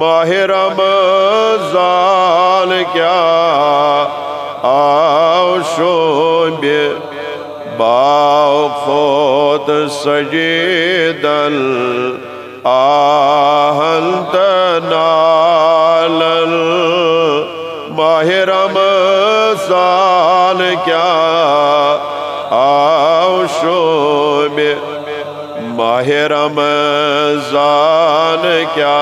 ماہ رمضان کیا آشوب باو خود سجدل آہنت نالل ماہ رمضان کیا آشوب ماہ رمضان کیا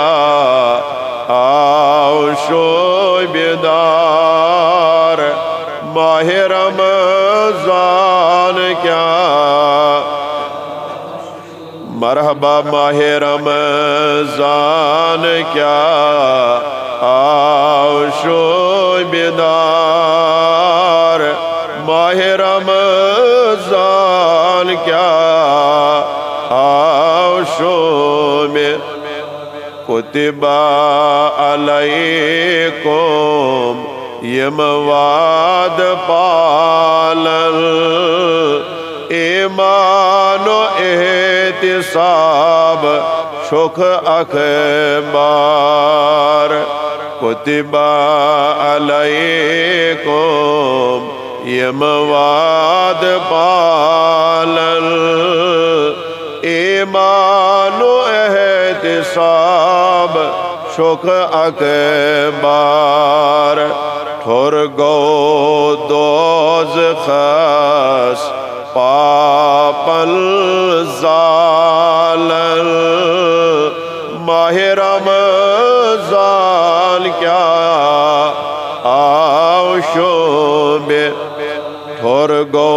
آشوب دار ماہ رمضان کیا مرحبا ماہ رمضان کیا آشوب دار ماہ رمضان کیا آشوب کتب علیکم یم وعد پالل ایمان و احتساب شک اخبار کتب علیکم یم وعد پالل ایمان و احتساب شک اخبار ٹھور گو دوزخس پاپل زالل ماہ رمضان کیا آشوب ٹھور گو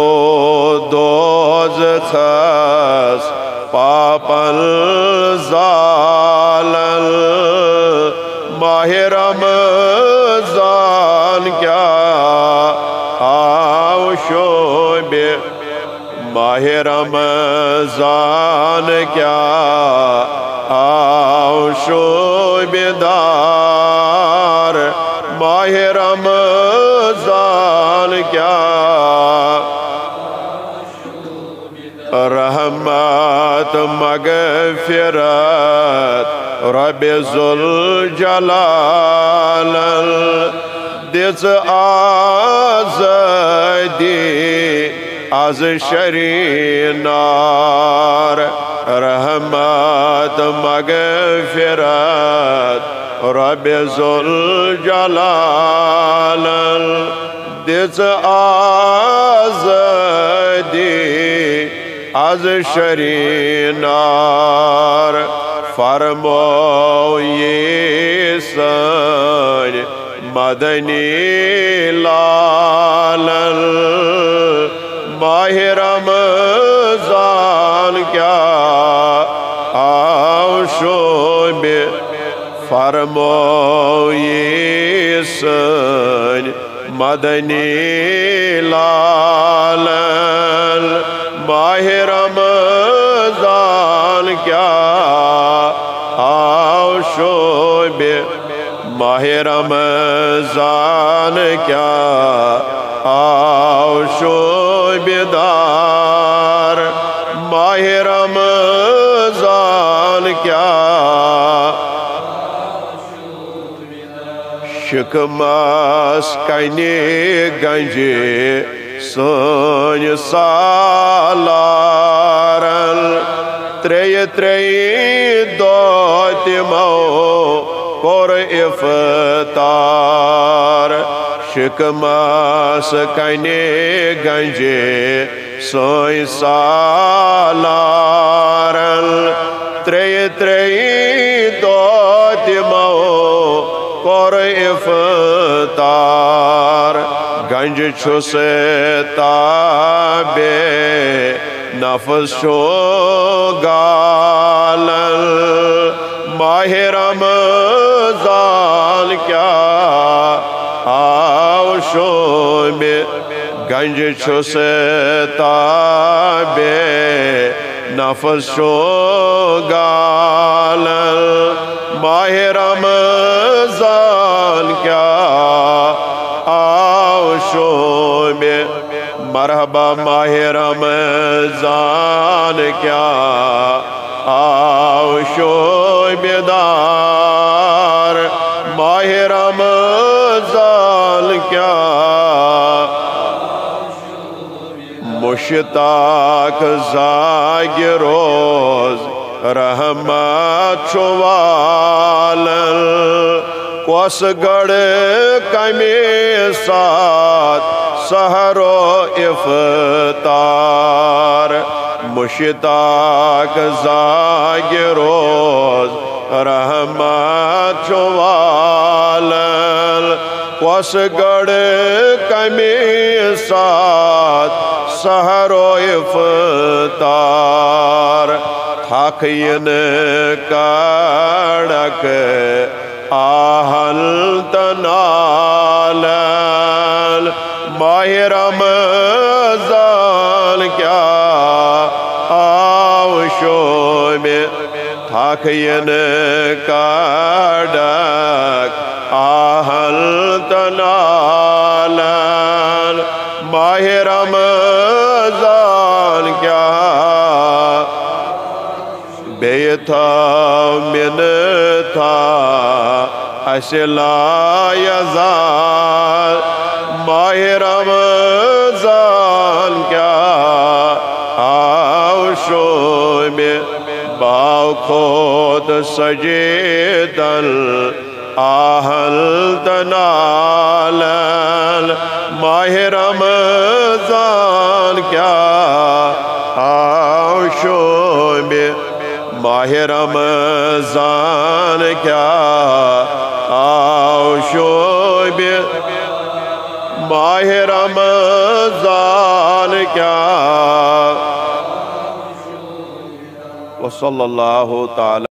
دوزخس پاپل زالل ماہ رمضان کیا آشوب ماہ رمضان کیا آشوب دار ماہ رمضان کیا رحمت مغفرت رب ذوالجلال دس آزادی از شرینار رحمت مغفرت رب ذوالجلال دس آزادی از شرینار فرموئی سن مدنی لالل ماہ رمضان کیا آشوب فرموئی سن مدنی لالل ماہ رمضان کیا آشوب ماہ رمضان کیا آشوب دار ماہ رمضان کیا شکماس کنی گنجی سن سالارن تری دو تمو کور افطار شکماس کنی گنجی سن سالارن تری دو تمو کور افطار گنج چھس تابے نفس شو گالل ماہ رمضان کیا آشوب گنج چھس تابے نفس شو گالل ماہ رمضان کیا آشوب مرحبا ماہ رمضان کیا آشوب دار کیا مشتاق زاگ روز رحمت چوالل کوس گڑ کمی سات سحر و افطار مشتاق زاگ روز رحمت چوالل کوس گڑ کمی سات سحر و افطار حقین کڑک آہل تنالل ماہ رمضان کیا آوشو میں حقین کڑک آہل تنالل ماہ رمضان کیا بیتھا من تھا لا یزال ماہ رمضان کیا آوشو میں باو خود سجیدل آہل تنالل ماہ رمضان کیا آوشو میں ماہ رمضان کیا آوشو میں ماہ رمضان کیا وصلی اللہ تعالی